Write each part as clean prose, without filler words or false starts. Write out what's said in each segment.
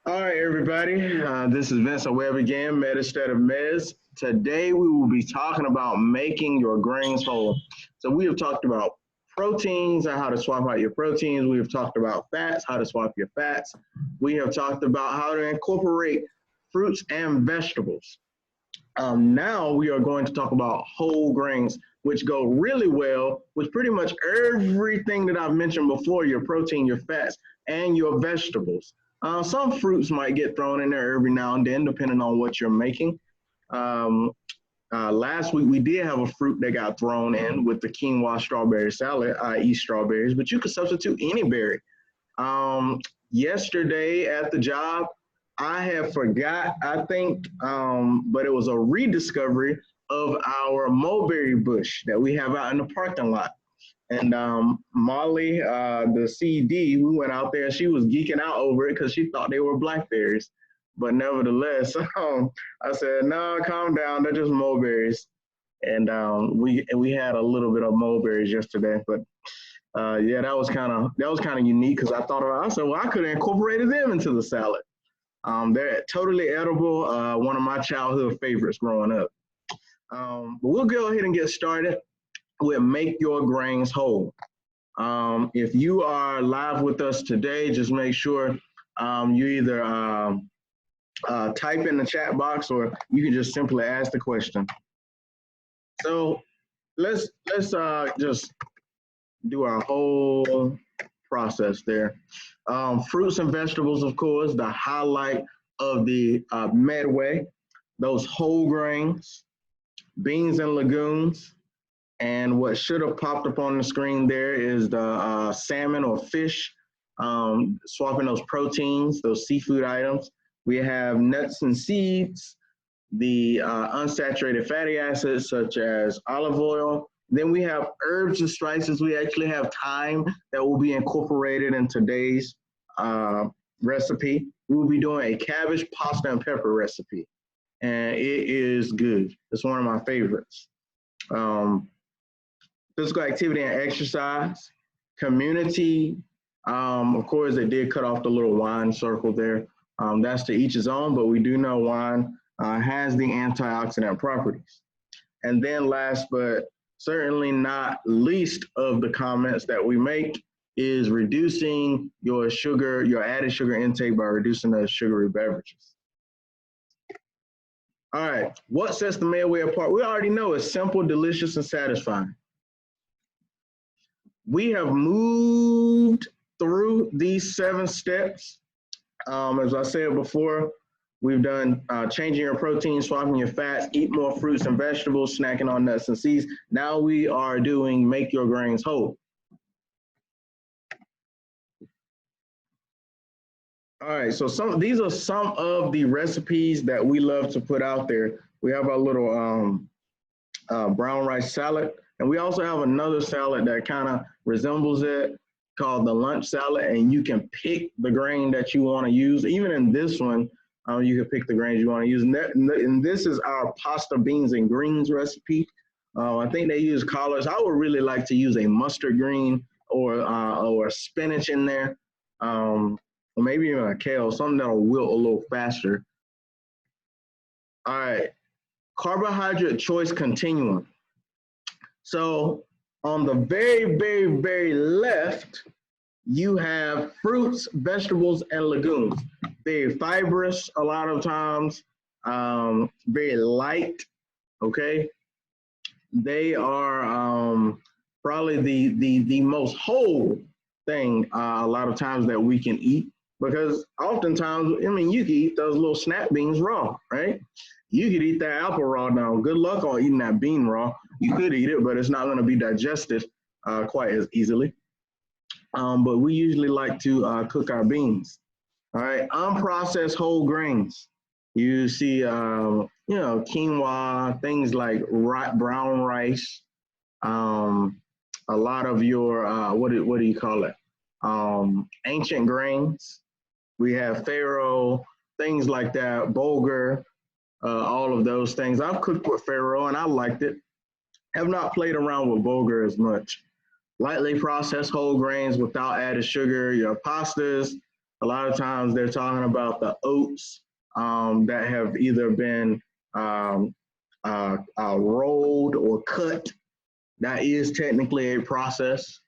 All right, everybody. This is Vince Webb again, Med instead of Mez. Today we will be talking about making your grains whole. So we have talked about proteins and how to swap out your proteins. We have talked about fats, how to swap your fats. We have talked about how to incorporate fruits and vegetables. Now we are going to talk about whole grains, which go really well with pretty much everything that I've mentioned before, your protein, your fats, and your vegetables. Some fruits might get thrown in there every now and then, depending on what you're making. Um, Last week we did have a fruit that got thrown in with the quinoa strawberry salad, i.e. strawberries, but you could substitute any berry. Um, Yesterday at the job, I had forgot, I think, but it was a rediscovery of our mulberry bush that we have out in the parking lot. And Molly, the CD, we went out there. She was geeking out over it because she thought they were blackberries. But nevertheless, I said, "No, calm down. They're just mulberries." And we had a little bit of mulberries yesterday. But yeah, that was kind of unique because I thought about. I said, "Well, I could have incorporated them into the salad." They're totally edible. One of my childhood favorites growing up. But we'll go ahead and get started with make your grains whole. If you are live with us today, just make sure you either type in the chat box or you can just simply ask the question. So let's just do our whole process there. Fruits and vegetables, of course, the highlight of the Medway, those whole grains, beans and legumes, and what should have popped up on the screen there is the salmon or fish, swapping those proteins, those seafood items. We have nuts and seeds, the unsaturated fatty acids such as olive oil. Then we have herbs and spices. We actually have thyme that will be incorporated in today's uh, recipe. We will be doing a cabbage, pasta, and pepper recipe, and it is good. It's one of my favorites. Um, Physical activity and exercise, community. Of course, they did cut off the little wine circle there. That's to each his own, but we do know wine has the antioxidant properties. And then last but certainly not least of the comments that we make is reducing your sugar, your added sugar intake by reducing those sugary beverages. All right, what sets the Medway apart? We already know it's simple, delicious, and satisfying. We have moved through these 7 steps. As I said before, we've done changing your protein, swapping your fats, eat more fruits and vegetables, snacking on nuts and seeds. Now we are doing make your grains whole. All right, so these are some of the recipes that we love to put out there. We have our little brown rice salad. And we also have another salad that kind of resembles it called the lunch salad. And you can pick the grain that you want to use. Even in this one, you can pick the grains you want to use. And this is our pasta, beans, and greens recipe. I think they use collards. I would really like to use a mustard green or spinach in there, or maybe even a kale, something that'll wilt a little faster. All right, carbohydrate choice continuum. So on the very, very, very left, you have fruits, vegetables, and legumes. Very fibrous a lot of times, very light, okay? They are probably the most whole thing a lot of times that we can eat because oftentimes, I mean, you can eat those little snap beans raw, right? You could eat that apple raw now. Good luck on eating that bean raw. You could eat it, but it's not going to be digested quite as easily. But we usually like to cook our beans. All right, unprocessed whole grains. You see, quinoa, things like brown rice. A lot of your what do you call it? Ancient grains. We have farro, things like that, bulgur, all of those things. I've cooked with farro and I liked it. Have not played around with bulgur as much. Lightly processed whole grains without added sugar, your pastas, A lot of times they're talking about the oats that have either been rolled or cut. That is technically a process.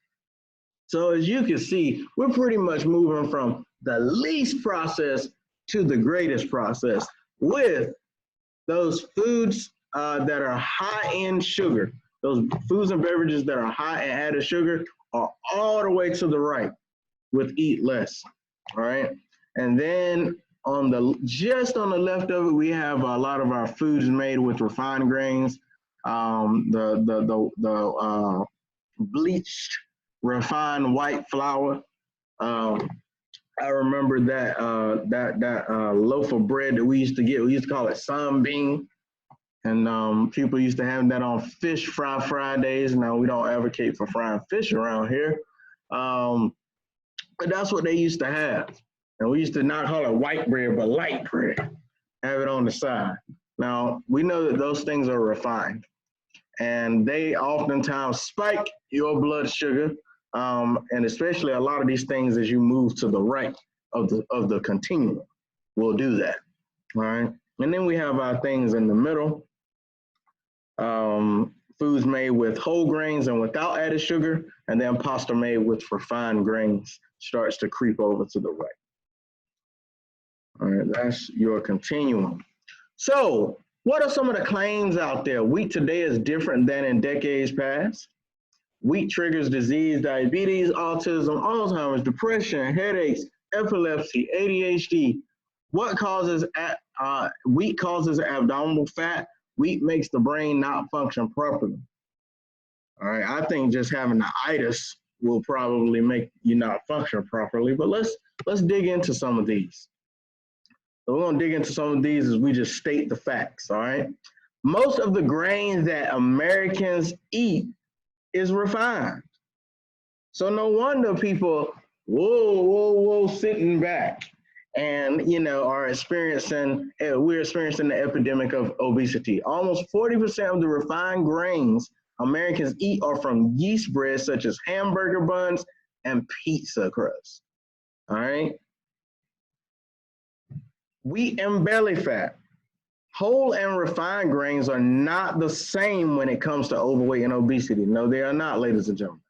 So as you can see, we're pretty much moving from the least processed to the greatest process with those foods that are high in sugar. Those foods and beverages that are high in added sugar are all the way to the right with eat less. All right. And then on the just on the left of it, we have a lot of our foods made with refined grains, the bleached refined white flour. I remember that loaf of bread that we used to get. We used to call it sunbeam, and people used to have that on fish fry Fridays. Now we don't advocate for frying fish around here, but that's what they used to have. And we used to not call it white bread, but light bread. Have it on the side. Now we know that those things are refined, and they oftentimes spike your blood sugar, and especially a lot of these things as you move to the right of the continuum will do that. All right. And then we have our things in the middle, foods made with whole grains and without added sugar, and then pasta made with refined grains starts to creep over to the right. All right, that's your continuum. So what are some of the claims out there? Wheat today is different than in decades past. Wheat triggers disease, diabetes, autism, Alzheimer's, depression, headaches, epilepsy, ADHD. What causes wheat causes abdominal fat. Wheat makes the brain not function properly. All right, I think just having the itis will probably make you not function properly, but let's dig into some of these. So we're gonna dig into some of these as we just state the facts, all right? Most of the grains that Americans eat is refined. So no wonder people, whoa, sitting back and, are we're experiencing the epidemic of obesity. Almost 40% of the refined grains Americans eat are from yeast bread, such as hamburger buns and pizza crust, all right? Wheat and belly fat. Whole and refined grains are not the same when it comes to overweight and obesity. No, they are not, ladies and gentlemen.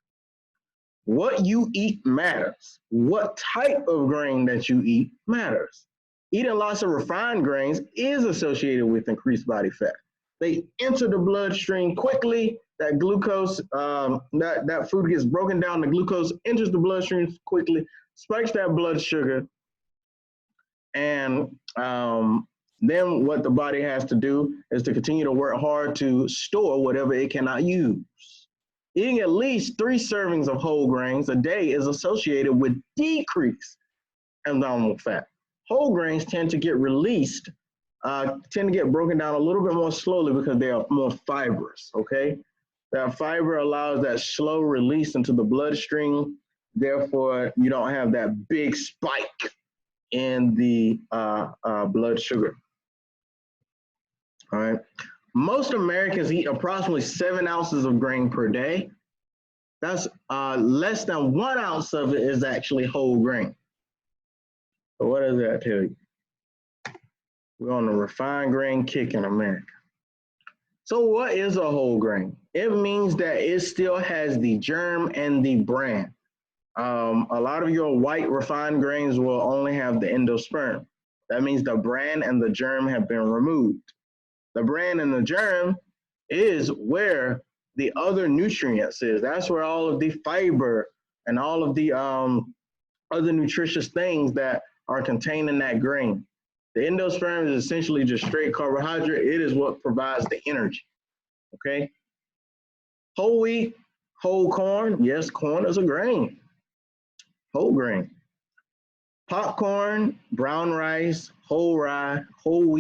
What you eat matters. What type of grain that you eat matters. Eating lots of refined grains is associated with increased body fat. They enter the bloodstream quickly. That glucose, that food gets broken down. The glucose enters the bloodstream quickly, spikes that blood sugar, and then what the body has to do is to continue to work hard to store whatever it cannot use. Eating at least 3 servings of whole grains a day is associated with decreased abdominal fat. Whole grains tend to get released, tend to get broken down a little bit more slowly because they are more fibrous, okay? That fiber allows that slow release into the bloodstream. Therefore, you don't have that big spike in the blood sugar. All right. Most Americans eat approximately 7 ounces of grain per day. That's less than 1 ounce of it is actually whole grain. So what does that tell you? We're on a refined grain kick in America. So what is a whole grain? It means that it still has the germ and the bran. A lot of your white refined grains will only have the endosperm. That means the bran and the germ have been removed. The bran and the germ is where the other nutrients is. That's where all of the fiber and all of the other nutritious things that are contained in that grain. The endosperm is essentially just straight carbohydrate. It is what provides the energy, okay? Whole wheat, whole corn. Yes, corn is a grain. Whole grain. Popcorn, brown rice, whole rye, whole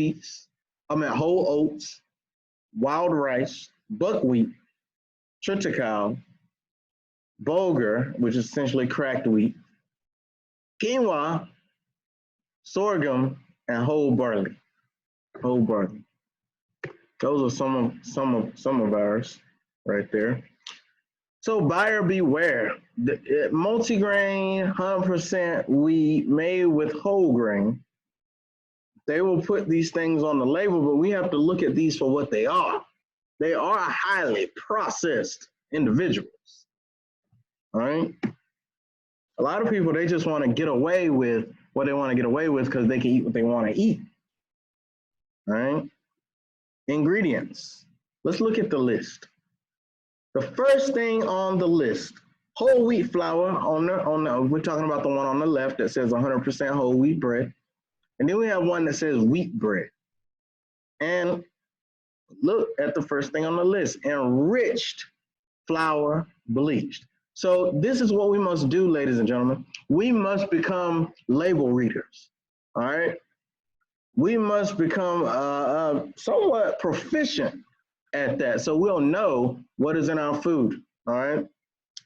oats, wild rice, buckwheat, triticale, bulgur, which is essentially cracked wheat, quinoa, sorghum, and whole barley. Whole barley. Those are some of ours right there. So buyer beware. Multigrain, 100% wheat made with whole grain. They will put these things on the label, but we have to look at these for what they are. They are highly processed individuals. All right. A lot of people, they just want to get away with what they want to get away with because they can eat what they want to eat. All right. Ingredients. Let's look at the list. The first thing on the list, whole wheat flour. We're talking about the one on the left that says 100% whole wheat bread. And then we have one that says wheat bread. And look at the first thing on the list, enriched flour bleached. So this is what we must do, ladies and gentlemen. We must become label readers, all right? We must become somewhat proficient at that so we'll know what is in our food, all right?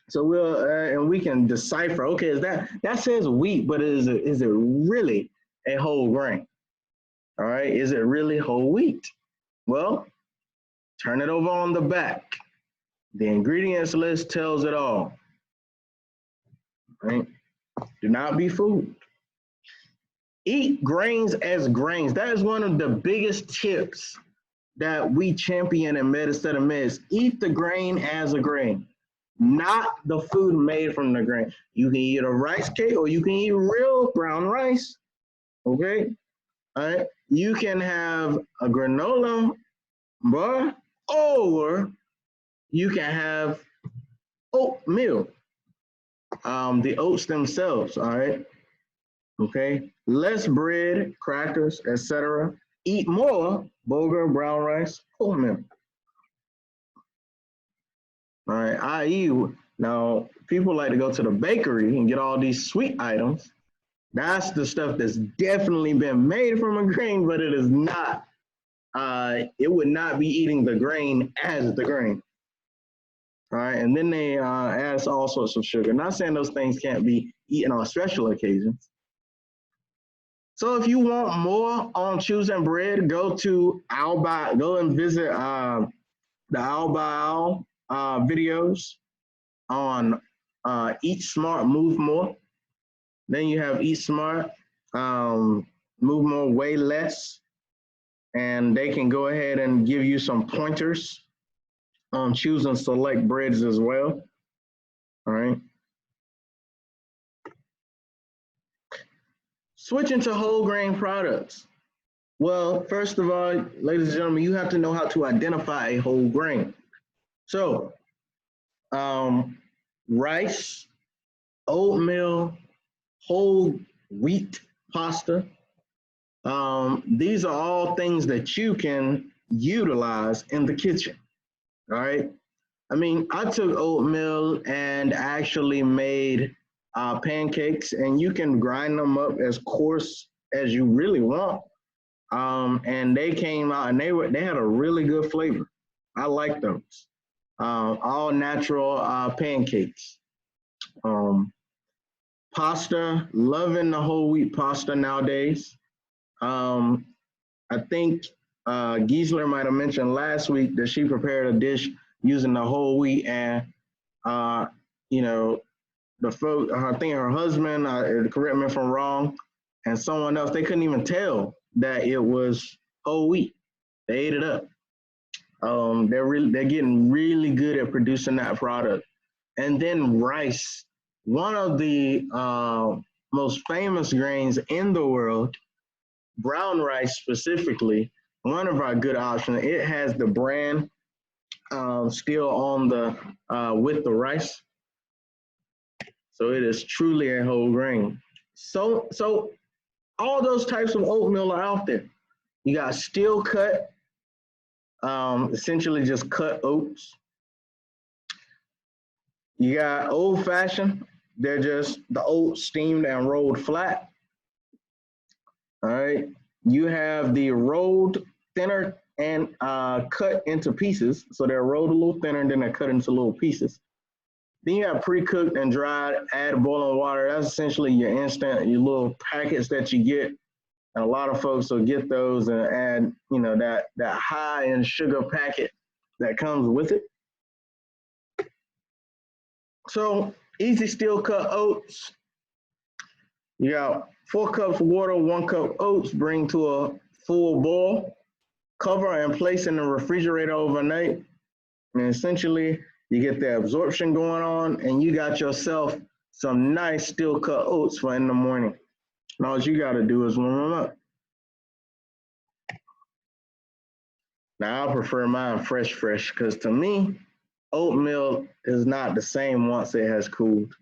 So we'll, and we can decipher, okay, is that says wheat, but is it really a whole grain? All right, is it really whole wheat? Well, turn it over on the back. The ingredients list tells it all. Right? Do not be fooled. Eat grains as grains. That is one of the biggest tips that we champion in Med Instead of Meds. Eat the grain as a grain, not the food made from the grain. You can eat a rice cake or you can eat real brown rice. Okay? All right. You can have a granola bar or you can have oatmeal, the oats themselves, all right? Okay, less bread, crackers, etc. Eat more bulgur, brown rice, oatmeal. All right, i.e., now people like to go to the bakery and get all these sweet items. That's the stuff that's definitely been made from a grain, but it is not, it would not be eating the grain as the grain. All right, and then they add all sorts of sugar. Not saying those things can't be eaten on special occasions. So if you want more on choosing bread, go to go and visit the Owl by Owl videos on Eat Smart, Move More. Then you have Eat Smart, Move More, Way Less, and they can go ahead and give you some pointers on choosing select breads as well. All right. Switching to whole grain products. Well, first of all, ladies and gentlemen, you have to know how to identify a whole grain. So, rice, oatmeal, whole wheat pasta. These are all things that you can utilize in the kitchen. All right. I mean, I took oatmeal and actually made pancakes, and you can grind them up as coarse as you really want. And they came out, and they had a really good flavor. I like those. All natural pancakes. Pasta, loving the whole wheat pasta nowadays. I think Giesler might have mentioned last week that she prepared a dish using the whole wheat, and you know, the folk, I think her husband, correct me if I'm wrong, and someone else, they couldn't even tell that it was whole wheat. They ate it up. They're getting really good at producing that product. And then rice, one of the most famous grains in the world, brown rice specifically, one of our good options. It has the bran still on the with the rice, so it is truly a whole grain. So all those types of oatmeal are out there. You got steel cut, essentially just cut oats. You got old fashioned, they're just the oats steamed and rolled flat. All right. You have the rolled thinner and cut into pieces. So they're rolled a little thinner and then they're cut into little pieces. Then you have pre-cooked and dried, add boiling water. That's essentially your instant, your little packets that you get. And a lot of folks will get those and add, you know, that high in sugar packet that comes with it. So easy steel cut oats. You got 4 cups water, 1 cup oats, bring to a full boil, cover and place in the refrigerator overnight. And essentially, you get the absorption going on, and you got yourself some nice steel cut oats for in the morning. And all you got to do is warm them up. Now, I prefer mine fresh, because to me, oatmeal is not the same once it has cooled.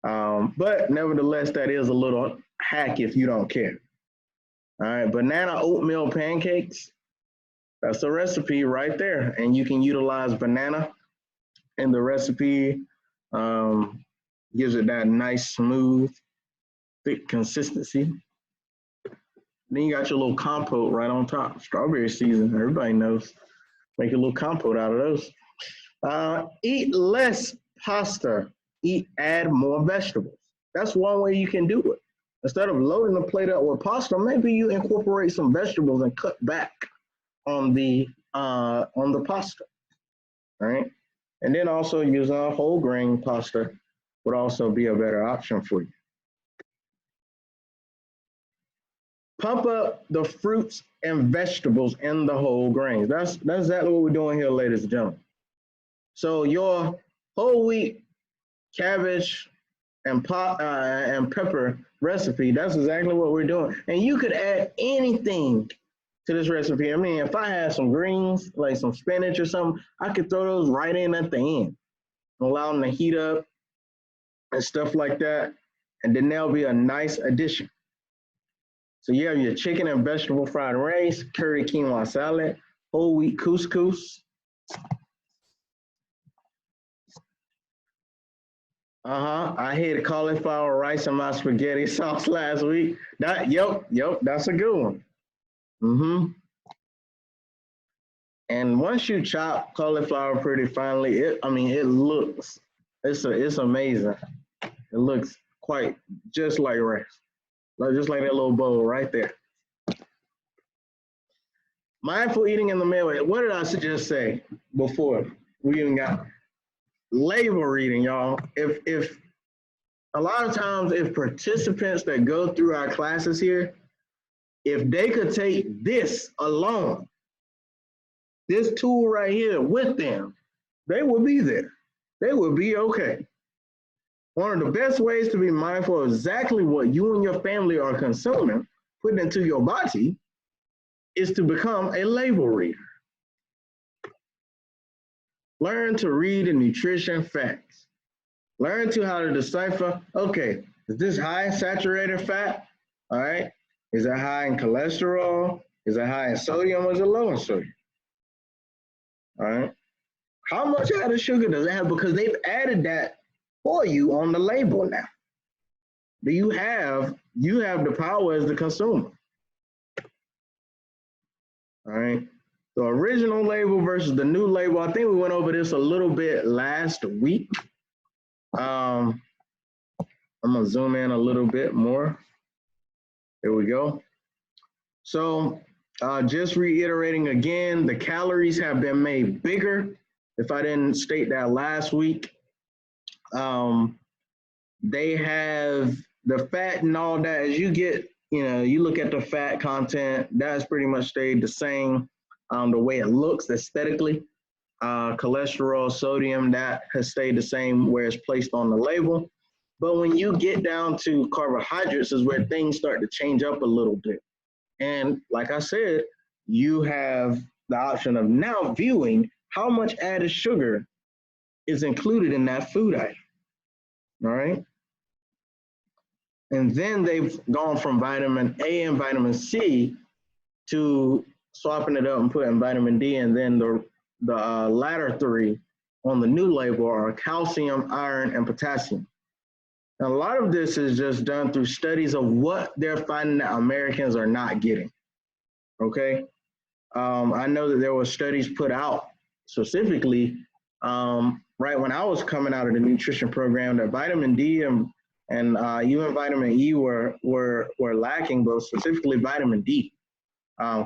But nevertheless, that is a little hack if you don't care. All right, banana oatmeal pancakes. That's the recipe right there. And you can utilize banana in the recipe. Gives it that nice, smooth, thick consistency. Then you got your little compote right on top. Strawberry season, everybody knows. Make a little compote out of those. Eat less pasta. Add more vegetables. That's one way you can do it. Instead of loading the plate up with pasta, maybe you incorporate some vegetables and cut back on the pasta, right? And then also using a whole grain pasta would also be a better option for you. Pump up the fruits and vegetables in the whole grains. That's exactly what we're doing here, ladies and gentlemen. So your whole wheat cabbage and pepper recipe, that's exactly what we're doing. And you could add anything to this recipe. I mean, if I had some greens, like some spinach or something, I could throw those right in at the end, allow them to heat up and stuff like that. And then that'll be a nice addition. So you have your chicken and vegetable fried rice, curry quinoa salad, whole wheat couscous. I had cauliflower rice in my spaghetti sauce last week. Yep, that's a good one. And once you chop cauliflower pretty finely, it's amazing. It looks quite just like rice, just like that little bowl right there. Mindful eating in the meal. What did I just say before we even got label reading, y'all? If a lot of times, if participants that go through our classes here, if they could take this alone, this tool right here with them, they would be there. They would be okay. One of the best ways to be mindful of exactly what you and your family are consuming, putting into your body, is to become a label reader. Learn to read the nutrition facts. Learn to how to decipher, okay, is this high in saturated fat? All right. Is it high in cholesterol? Is it high in sodium or is it low in sodium? All right. How much added sugar does it have? Because they've added that for you on the label now. Do you have the power as the consumer? All right. The original label versus the new label. I think we went over this a little bit last week. I'm gonna zoom in a little bit more. There we go. So just reiterating again, the calories have been made bigger. If I didn't state that last week, they have the fat and all that. As you get, you look at the fat content, that's pretty much stayed the same. The way it looks aesthetically, cholesterol, sodium, that has stayed the same where it's placed on the label. But when you get down to carbohydrates is where things start to change up a little bit. And like I said, you have the option of now viewing how much added sugar is included in that food item. All right. And then they've gone from vitamin A and vitamin C to swapping it up and putting vitamin D. And then the latter three on the new label are calcium, iron, and potassium. And a lot of this is just done through studies of what they're finding that Americans are not getting. Okay. I know that there were studies put out specifically right when I was coming out of the nutrition program that vitamin D and even vitamin E were lacking, but specifically vitamin D,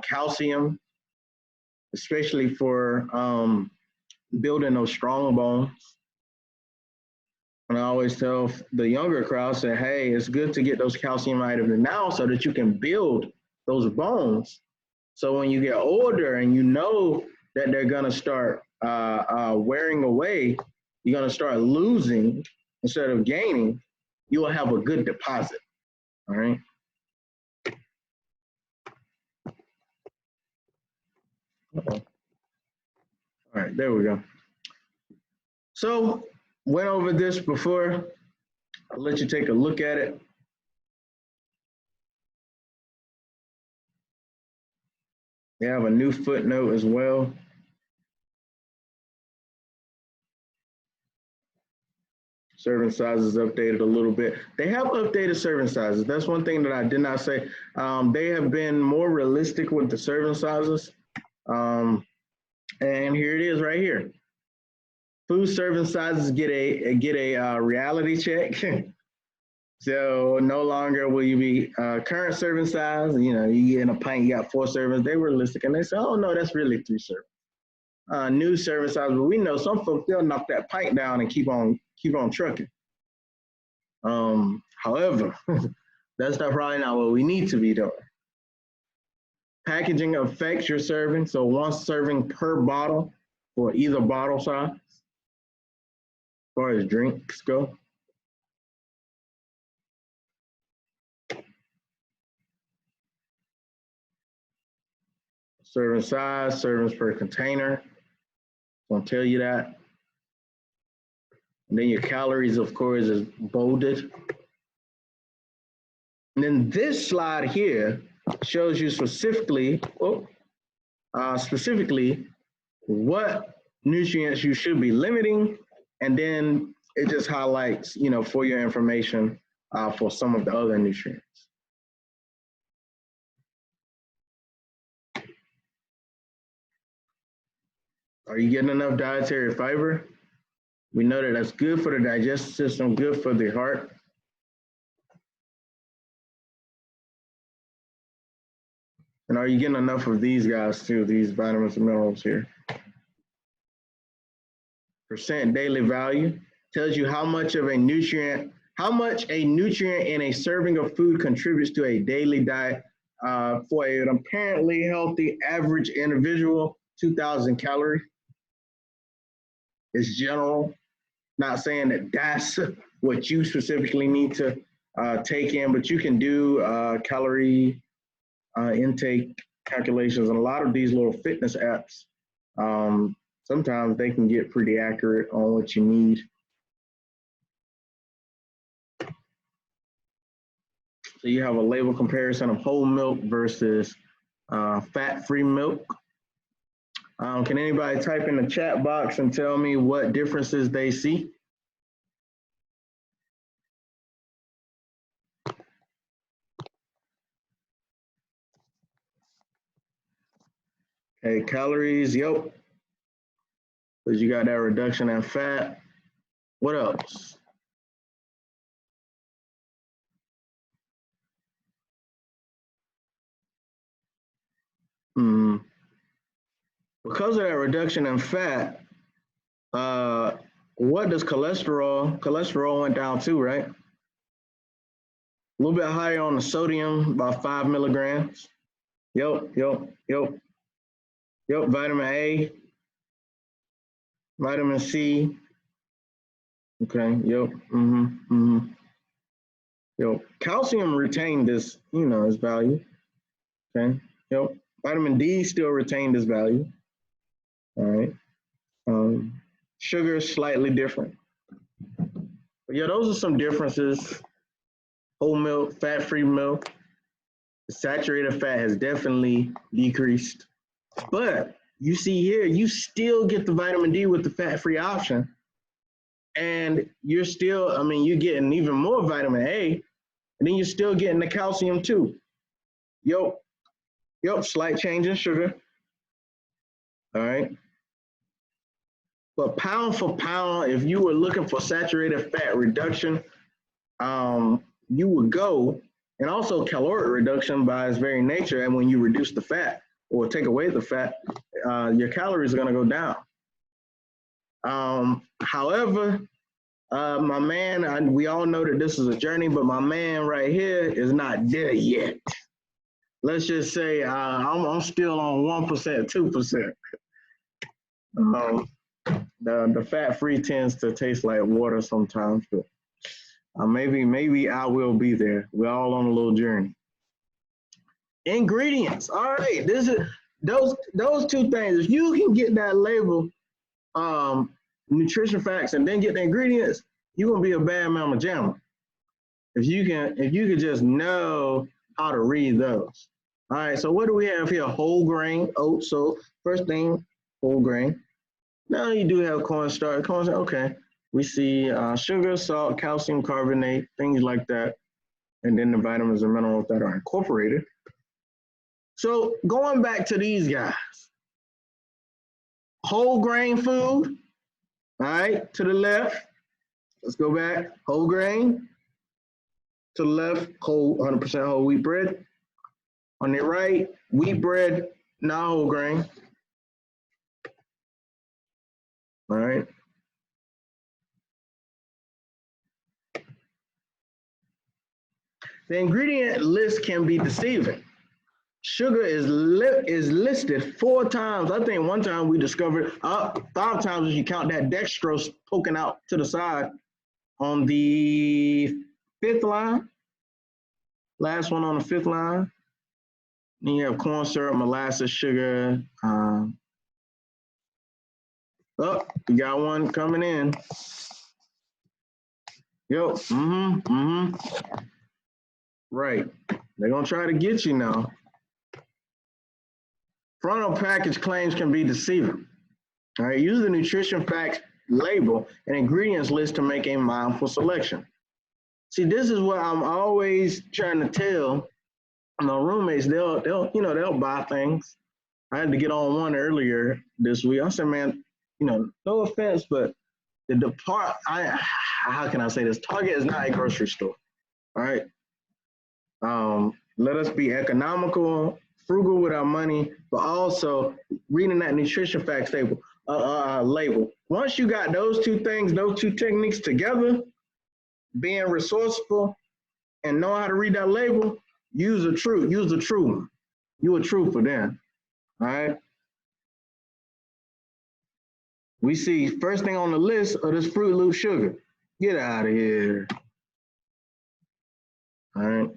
calcium, especially for building those strong bones. And I always tell the younger crowd, say, hey, it's good to get those calcium items now so that you can build those bones. So when you get older and you know that they're going to start wearing away, you're going to start losing instead of gaining, you will have a good deposit. All right. Uh-oh. All right, there we go. So went over this before. I'll let you take a look at it. They have a new footnote as well. Serving sizes updated a little bit. They have updated serving sizes. That's one thing that I did not say. They have been more realistic with the serving sizes. And here it is right here. Food serving sizes get a reality check. So no longer will you be current serving size. You know, you get in a pint, you got 4 servings. They were realistic, and they say, oh no, that's really 3 servings. New serving size, but we know some folks, they'll knock that pint down and keep on trucking. However, that's probably not what we need to be doing. Packaging affects your serving, so 1 serving per bottle for either bottle size, as far as drinks go. Serving size, servings per container. I'll tell you that. And then your calories, of course, is bolded. And then this slide here shows you specifically what nutrients you should be limiting, and then it just highlights, you know, for your information for some of the other nutrients. Are you getting enough dietary fiber? We know that that's good for the digestive system, good for the heart. And are you getting enough of these guys too, these vitamins and minerals here? Percent daily value tells you how much a nutrient in a serving of food contributes to a daily diet for an apparently healthy average individual. 2,000 calories is general. Not saying that that's what you specifically need to take in, but you can do calorie intake calculations, and a lot of these little fitness apps, sometimes they can get pretty accurate on what you need. So you have a label comparison of whole milk versus fat-free milk. Can anybody type in the chat box and tell me what differences they see? Okay, calories, yep. Because you got that reduction in fat. What else? Because of that reduction in fat, what does cholesterol? Cholesterol went down too, right? A little bit higher on the sodium, about 5 milligrams. Yep. Vitamin A, vitamin C. Okay. Yep. Yep. Calcium retained this, you know, its value. Okay. Yep. Vitamin D still retained its value. All right. Sugar is slightly different. But yeah, those are some differences. Whole milk, fat-free milk. The saturated fat has definitely decreased. But you see here, you still get the vitamin D with the fat-free option. And you're still, I mean, you're getting even more vitamin A, and then you're still getting the calcium too. Yep, slight change in sugar. All right. But pound for pound, if you were looking for saturated fat reduction, you would go, and also caloric reduction by its very nature. And when you reduce the fat or take away the fat, your calories are going to go down. However, My man, we all know that this is a journey, but my man right here is not there yet. Let's just say I'm still on 1%, 2%. The fat free tends to taste like water sometimes, but maybe I will be there. We're all on a little journey. Ingredients. All right, this is those two things. If you can get that label, nutrition facts, and then get the ingredients, you're gonna be a bad mama jamma. If you can just know how to read those. All right, so what do we have here? Whole grain oats. So first thing, whole grain. Now you do have cornstarch. Cornstarch, okay. We see sugar, salt, calcium carbonate, things like that, and then the vitamins and minerals that are incorporated. So going back to these guys, whole grain food. All right, to the left. Let's go back. Whole grain. To the left, whole 100% whole wheat bread. On the right, wheat bread, not whole grain. All right. The ingredient list can be deceiving. Sugar is listed 4 times. I think one time we discovered 5 times if you count that dextrose poking out to the side on the 5th line. Last one on the 5th line. Then you have corn syrup, molasses, sugar. Oh, we got one coming in. Yo, Right. They're gonna try to get you now. Front of package claims can be deceiving. All right, use the nutrition facts label and ingredients list to make a mindful selection. See, this is what I'm always trying to tell my roommates. They'll buy things. I had to get on one earlier this week. I said, man, no offense, but how can I say this? Target is not a grocery store. All right. Let us be economical, frugal with our money, but also reading that nutrition facts label. Once you got those two things, those two techniques together, being resourceful and know how to read that label, use the true one. You a trooper then. All right. We see first thing on the list of this Fruit Loop sugar. Get out of here. All right.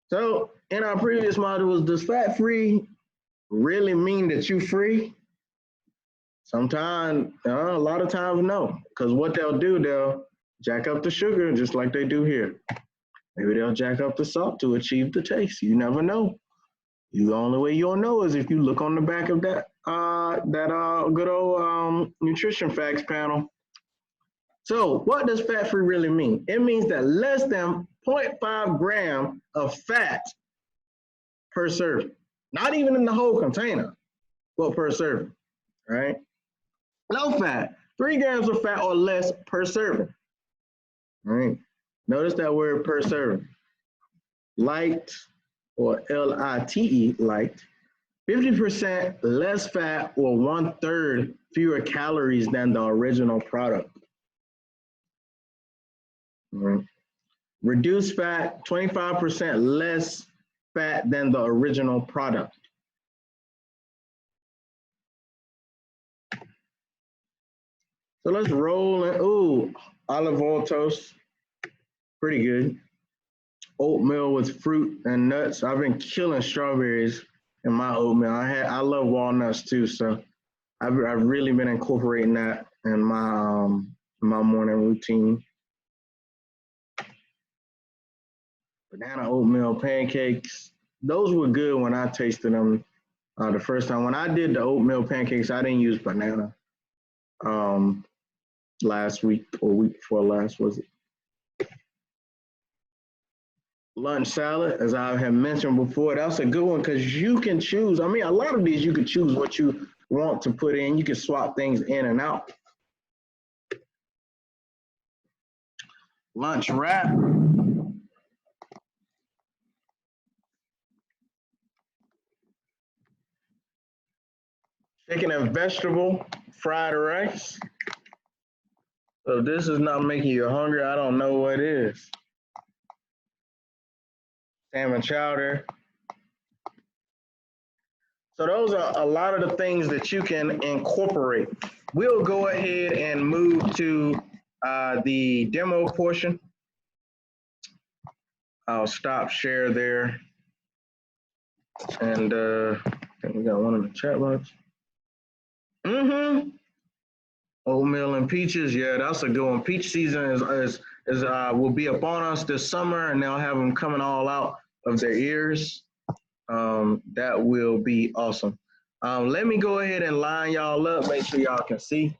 So in our previous modules, does fat free really mean that you free? Sometimes, a lot of times, no. Because what they'll jack up the sugar just like they do here. Maybe they'll jack up the salt to achieve the taste. You never know. The only way you'll know is if you look on the back of that good old nutrition facts panel. So what does fat-free really mean? It means that less than 0.5 gram of fat per serving. Not even in the whole container, but per serving, right? Low fat, 3 grams of fat or less per serving, right? Notice that word per serving. Light, or LITE, light, 50% less fat or 1/3 fewer calories than the original product. Right. Reduced fat, 25% less fat than the original product. So let's roll in. Ooh, olive oil toast, pretty good. Oatmeal with fruit and nuts. I've been killing strawberries in my oatmeal. I love walnuts too, so I've really been incorporating that in my morning routine. Banana oatmeal pancakes. Those were good when I tasted them the first time. When I did the oatmeal pancakes, I didn't use banana. Last week or week before last, was it? Lunch salad, as I have mentioned before, that's a good one because you can choose. I mean, a lot of these you can choose what you want to put in. You can swap things in and out. Lunch wrap. Chicken and vegetable fried rice. So if this is not making you hungry, I don't know what is. Salmon chowder. So those are a lot of the things that you can incorporate. We'll go ahead and move to the demo portion. I'll stop share there. And I think we got one in the chat box. Oatmeal and peaches, yeah, that's a good one. Peach season is will be upon us this summer, and they'll have them coming all out of their ears. That will be awesome. Let me go ahead and line y'all up, make sure y'all can see.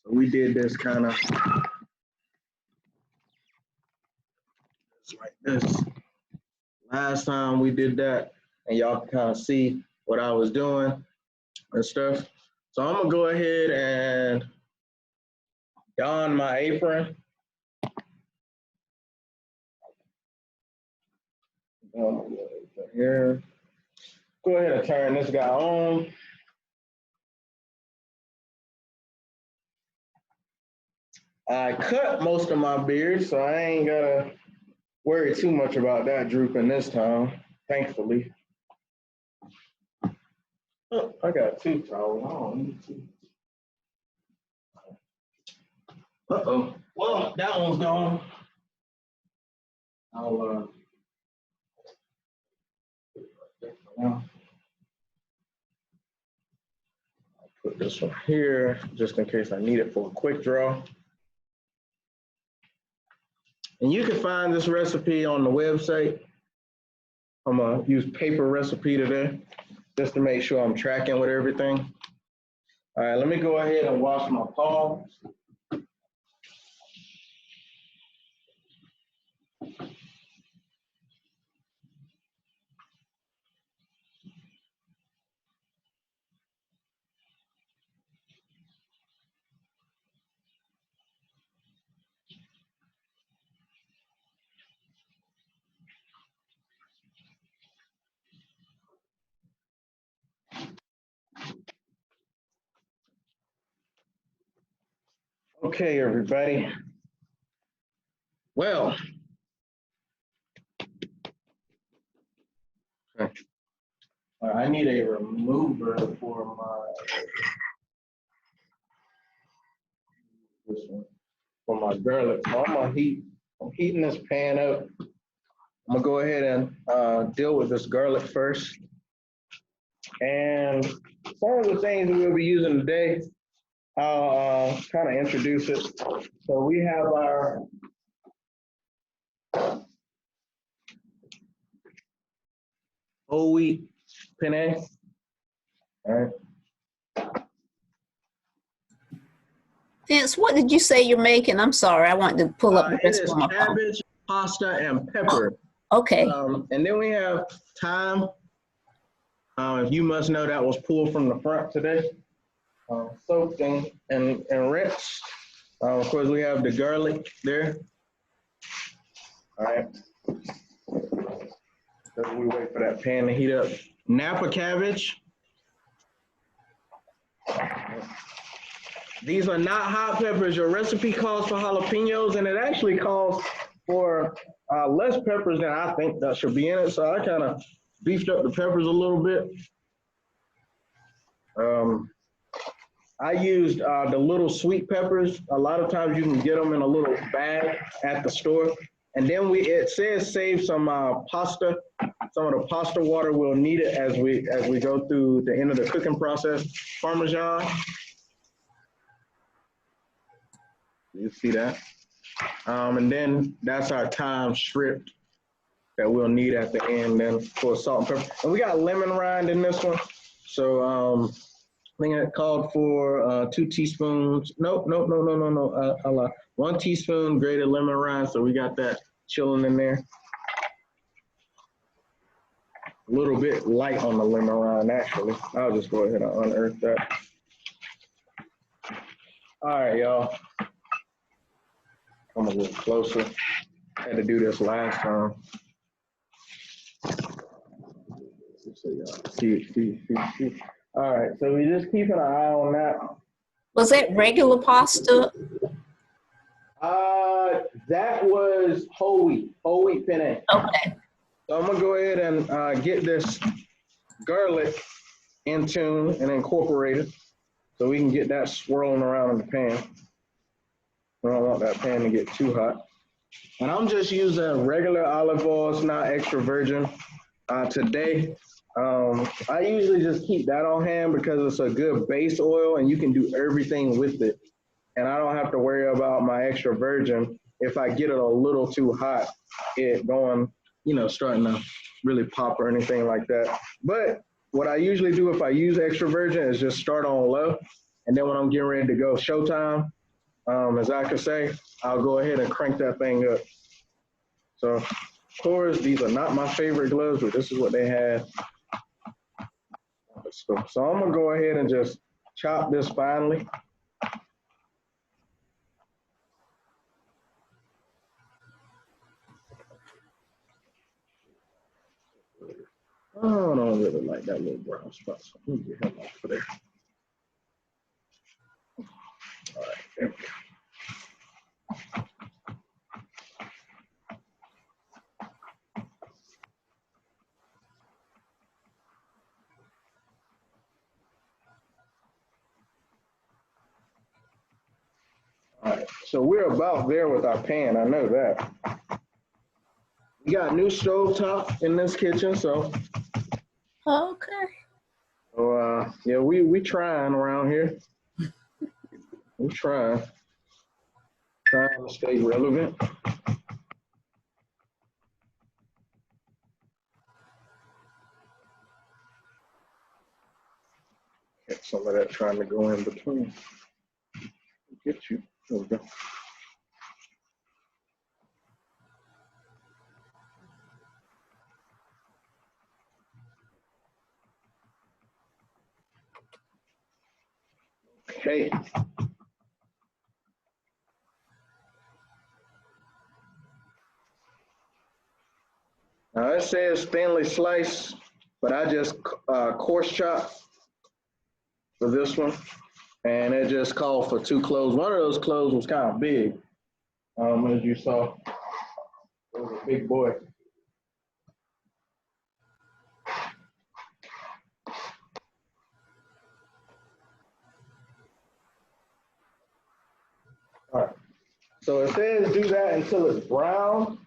So we did this kind of like this. Last time we did that, and y'all can kind of see what I was doing and stuff. So I'm gonna go ahead and don my apron. Here. Go ahead and turn this guy on. I cut most of my beard, so I ain't gotta worry too much about that drooping this time, thankfully. Oh, I got two towels. I don't need two. Uh-oh. Well, that one's gone. I'll put this one here just in case I need it for a quick draw. And you can find this recipe on the website. I'm gonna use paper recipe today just to make sure I'm tracking with everything. All right, let me go ahead and wash my palms. Okay, everybody. Well, okay. I need a remover for my garlic. So I'm heating this pan up. I'm gonna go ahead and deal with this garlic first. And some of the things we'll be using today, I'll kind of introduce it. So we have our whole wheat penne. All right. Vince, what did you say you're making? I'm sorry, I want to pull up the It is recipe on my phone. cabbage, pasta, and pepper. Okay. And then we have thyme. If you must know, that was pulled from the front today. Soaked and rinsed. Of course, we have the garlic there. All right. So we wait for that pan to heat up. Napa cabbage. These are not hot peppers. Your recipe calls for jalapenos, and it actually calls for less peppers than I think that should be in it. So I kind of beefed up the peppers a little bit. I used the little sweet peppers. A lot of times you can get them in a little bag at the store. And then it says save some pasta. Some of the pasta water, we'll need it as we go through the end of the cooking process. Parmesan. You see that? And then that's our thyme stripped that we'll need at the end then for salt and pepper. And we got lemon rind in this one. So I think it called for 2 teaspoons. No. 1 teaspoon grated lemon rind. So we got that chilling in there. A little bit light on the lemon rind, actually. I'll just go ahead and unearth that. All right, y'all. Come a little closer. I had to do this last time. So y'all see. All right, so we just keeping an eye on that. Was that regular pasta? That was whole wheat penne. Okay. So I'm gonna go ahead and get this garlic in tune and incorporate it so we can get that swirling around in the pan. We don't want that pan to get too hot. And I'm just using regular olive oil, it's not extra virgin. Today, I usually just keep that on hand because it's a good base oil and you can do everything with it. And I don't have to worry about my extra virgin. If I get it a little too hot, it going, starting to really pop or anything like that. But what I usually do if I use extra virgin is just start on low. And then when I'm getting ready to go showtime, as I could say, I'll go ahead and crank that thing up. So, of course, these are not my favorite gloves, but this is what they had. So I'm gonna go ahead and just chop this finely. Oh, I don't really like that little brown spot, so let me get him off of there. All right, there we go. All right, so we're about there with our pan, I know that. We got new stove top in this kitchen, so. Okay. So, yeah, we trying around here. We trying to stay relevant. Get some of that trying to go in between. Get you. There we go. Okay. Now it says thinly sliced, but I just coarse chop for this one. And it just called for 2 cloves. One of those cloves was kind of big. As you saw, it was a big boy. All right. So it says do that until it's brown.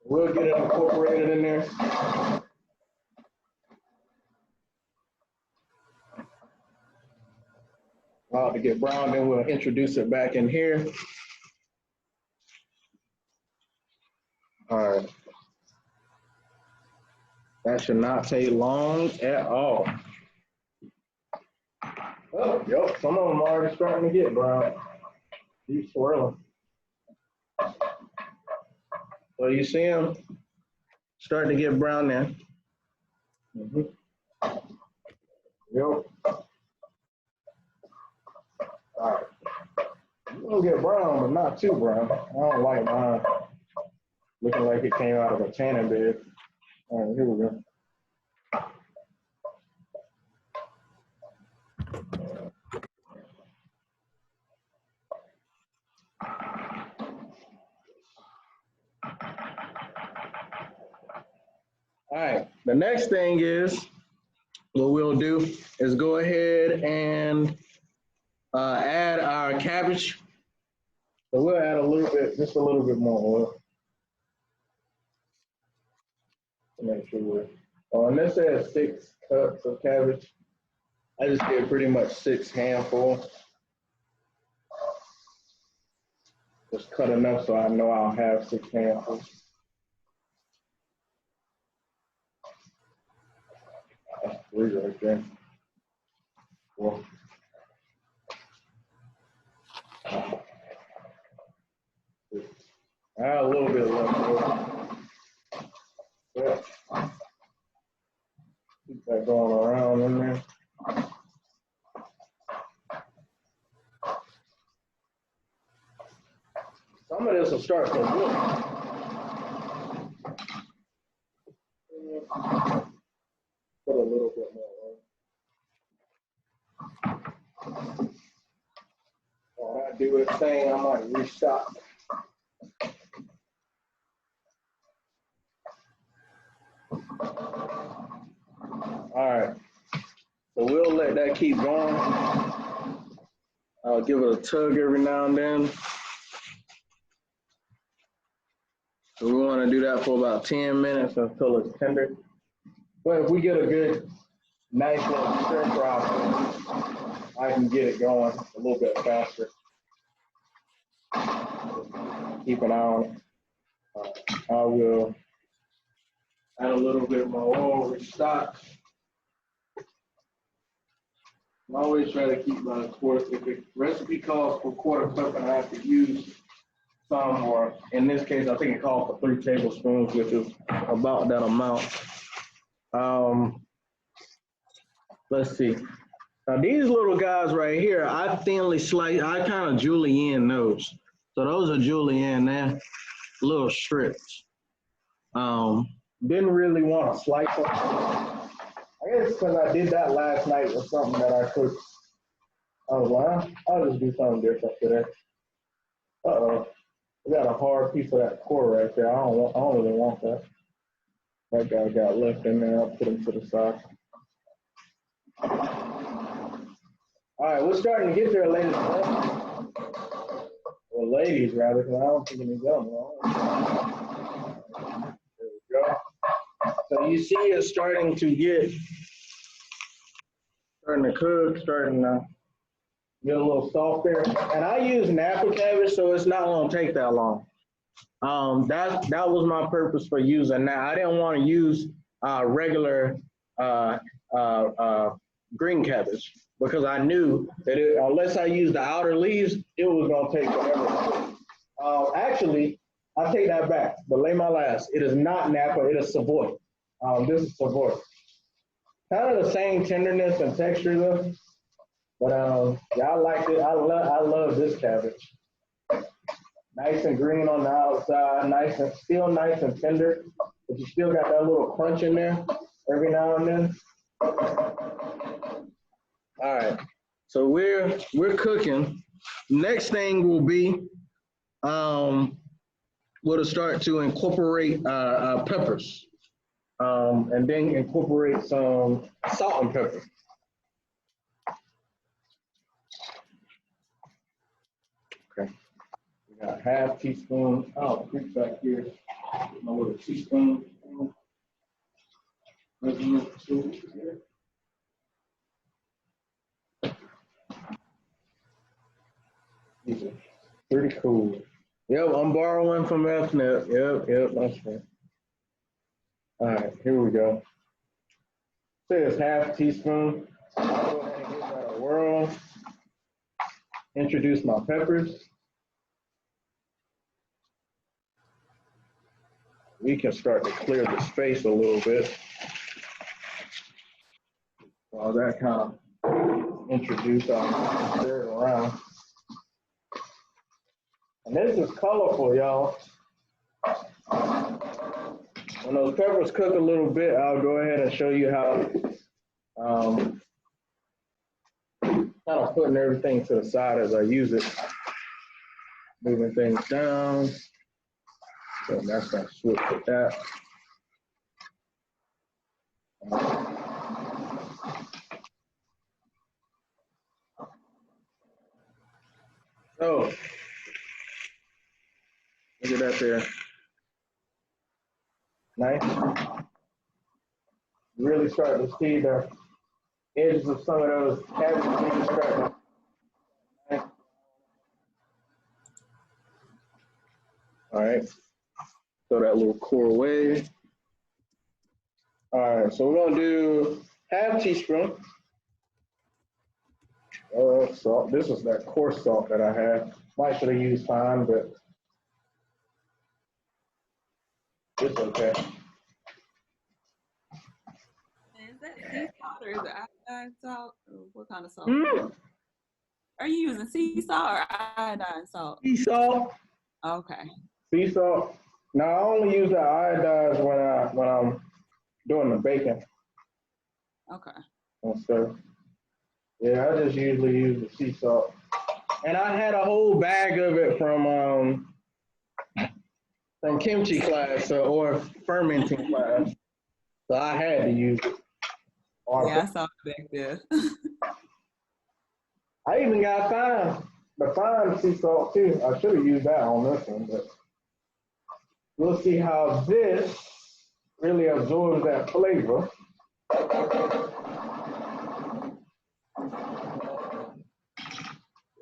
We'll get it incorporated in there. To get brown, then we'll introduce it back in here. All right. That should not take long at all. Oh, yep, some of them are already starting to get brown. Keep swirling. So you see them starting to get brown there. Yep. All right. It's gonna get brown, but not too brown. I don't like mine looking like it came out of a tanning bed. All right, here we go. All right, the next thing is, what we'll do is go ahead and add our cabbage. So we'll add a little bit, just a little bit more oil. To make sure we're, and this says 6 cups of cabbage. I just did pretty much 6 handfuls. Just cut enough so I know I'll have 6 handfuls. That's 3 right there. Well, add a little bit left. Yeah. Keep that going around in there. Some of this will start to look. we stop. All right, so we'll let that keep going. I'll give it a tug every now and then. So we want to do that for about 10 minutes until it's tender. But if we get a good, nice little stir fry, I can get it going a little bit faster. Keep an eye on it. I will add a little bit more oil, restock. I always try to keep about a quarter. If the recipe calls for quarter cup and I have to use some, or in this case, I think it called for 3 tablespoons, which is about that amount. Let's see. Now these little guys right here, I thinly slice, I kind of julienne those. So those are julienne, they're little strips. Didn't really want to slice them. I guess because I did that last night or something that I cooked. I was like, I'll just do something different today. Uh-oh. We got a hard piece of that core right there. I don't really want that. That guy got left in there. I'll put him to the side. All right, we're starting to get there, ladies and gentlemen. Well, ladies, rather, because I don't think any gentlemen. There we go. So you see it's starting to cook, starting to get a little softer. And I use Napa cabbage, so it's not going to take that long. That was my purpose for using that. I didn't want to use regular green cabbage because I knew that unless I used the outer leaves, it was going to take forever. Actually, I take that back, but lay my last. It is not Napa, it is Savoy. This is Savoy. Kind of the same tenderness and texture though, but yeah, I like it. I love this cabbage. Nice and green on the outside, still nice and tender, but you still got that little crunch in there every now and then. All right, so we're cooking. Next thing will be we'll start to incorporate peppers, and then incorporate some salt and pepper. Okay, we got half teaspoon. Oh, creep back here. My little teaspoon. These are pretty cool. Yep, I'm borrowing from FNet. Yep, that's right. All right, here we go. Say it's half teaspoon. I'll go ahead and give that a whirl. Introduce my peppers. We can start to clear the space a little bit. While that kind of introduced, I'll stir it around. And this is colorful, y'all. When those peppers cook a little bit, I'll go ahead and show you how kind of putting everything to the side as I use it. Moving things down. So that's going to switch with that. So, look at that there. Nice. Really starting to see the edges of some of those cabbage starting. Nice. All right. Throw that little core away. All right, so we're gonna do half teaspoon of salt. This is that coarse salt that I had. Might should have used fine, but it's okay. Is that sea salt or is it iodine salt? Or what kind of salt? Are you using sea salt or iodine salt? Sea salt. Okay. Sea salt. Now I only use the iodine when I'm doing the bacon. Okay. And stuff. Yeah, I just usually use the sea salt. And I had a whole bag of it from kimchi class or fermenting class. So I had to use it. Yeah, I saw it back there. I even got the fine sea salt too. I should have used that on this one, but we'll see how this really absorbs that flavor.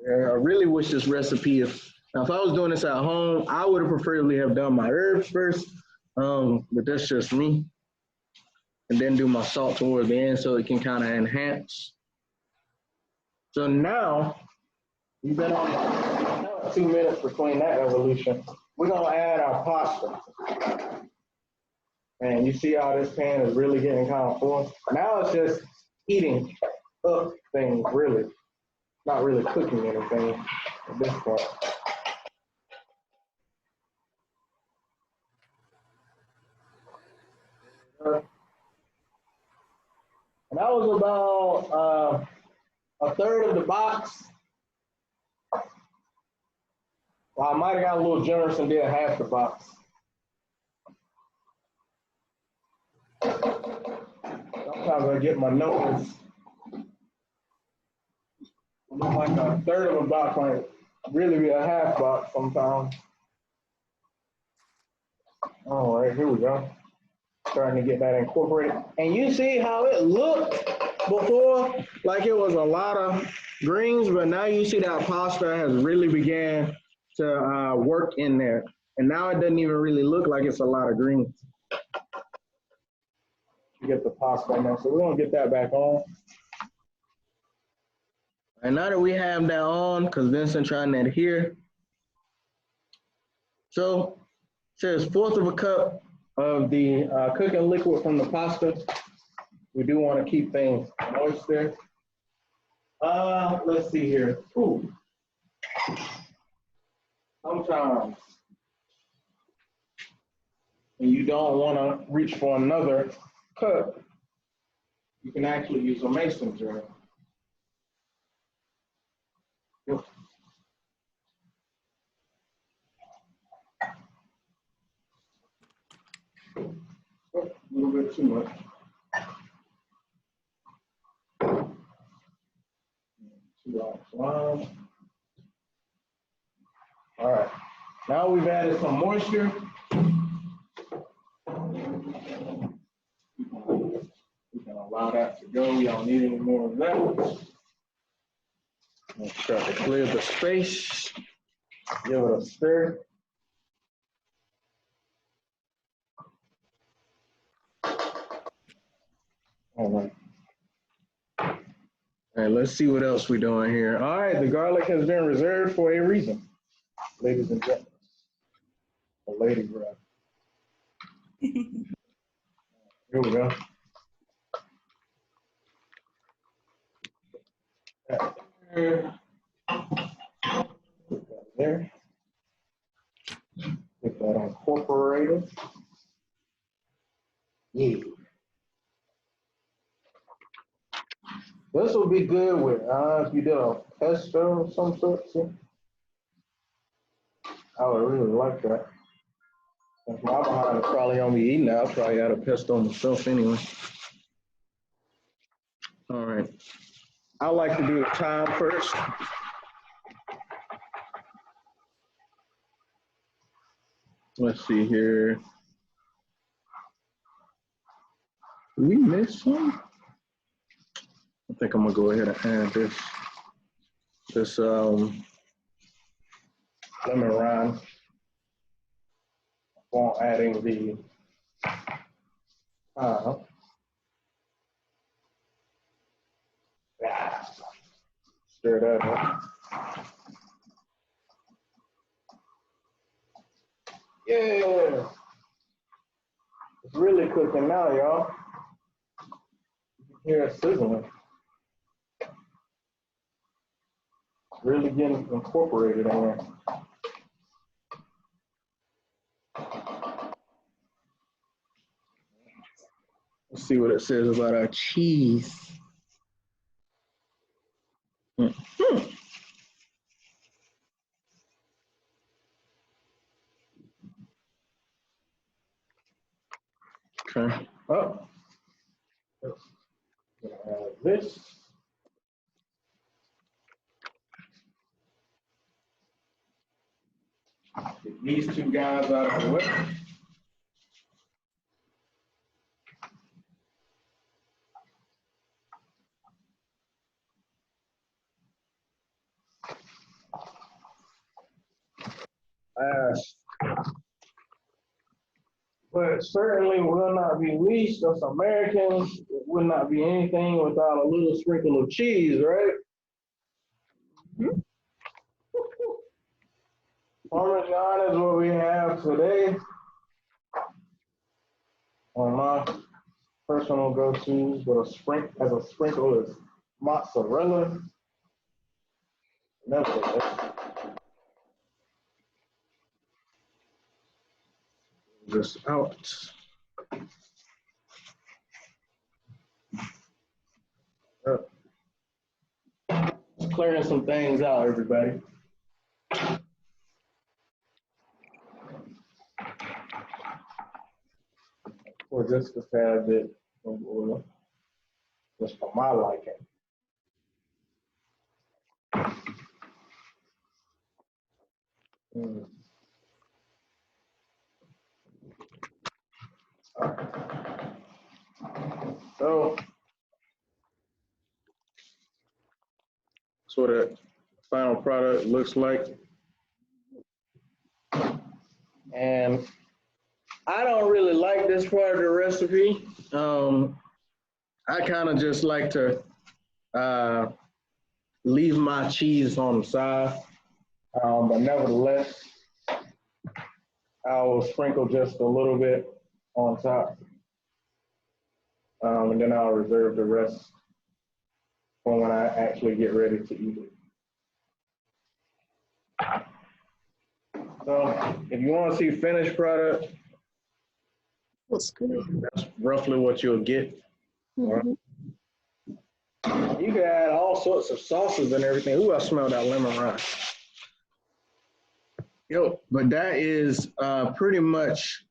Yeah, I really wish this recipe, now if I was doing this at home, I would have preferably have done my herbs first, but that's just me. And then do my salt towards the end so it can kind of enhance. So now, we've been on 2 minutes between that evolution. We're gonna add our pasta. And you see how this pan is really getting kind of full? Now it's just heating up things, really. Not really cooking anything at this point. And that was about a third of the box. Well, I might have got a little generous and did half the box. Sometimes I get my numbers. Like a third of a box might really be a half box sometimes. All right, here we go. Starting to get that incorporated. And you see how it looked before, like it was a lot of greens, but now you see that pasta has really began to work in there. And now it doesn't even really look like it's a lot of greens. You get the pasta in there. So we're gonna get that back on. And now that we have that on, because Vincent trying to adhere. So it says 1/4 of a cup of the cooking liquid from the pasta. We do want to keep things moist there. Let's see here. Ooh. Sometimes when you don't want to reach for another cup, you can actually use a mason jar. Yep. Oh, a little bit too much. All right, now we've added some moisture. We can allow that to go. We don't need any more of that. Let's start to clear the space. Give it a stir. All right. All right, let's see what else we're doing here. All right, the garlic has been reserved for a reason, ladies and gentlemen. A lady breath. Here we go. There. Put that there. Get that incorporated. Yeah. This will be good with, if you did a pesto of some sort. See? I would really like that. If my behind is probably on me eating that, I'll probably add a pesto myself anyway. All right. I like to do the thyme first. Let's see here. Did we miss some? I think I'm gonna go ahead and add this lemon rind while adding the stir that up. Yeah, it's really cooking now, y'all. You can hear it sizzling. Really getting incorporated in there. Let's see what it says about our cheese. Okay. Oh. This. Get these two guys out of the way. But certainly will not be least us Americans. It would not be anything without a little sprinkle of cheese, right? Mm-hmm. Parmesan is what we have today. On my personal go-tos, with a sprinkle is mozzarella. Nevertheless, just out. Just clearing some things out, everybody. Or just a tad bit of oil, just for my liking. So that's what the final product looks like. And I don't really like this part of the recipe. I kind of just like to leave my cheese on the side. But nevertheless, I will sprinkle just a little bit on top. And then I'll reserve the rest for when I actually get ready to eat it. So if you want to see finished product, Looks good. that's roughly what you'll get. Mm-hmm. You can add all sorts of sauces and everything. Ooh, I smell that lemon rice. Yo, but that is pretty much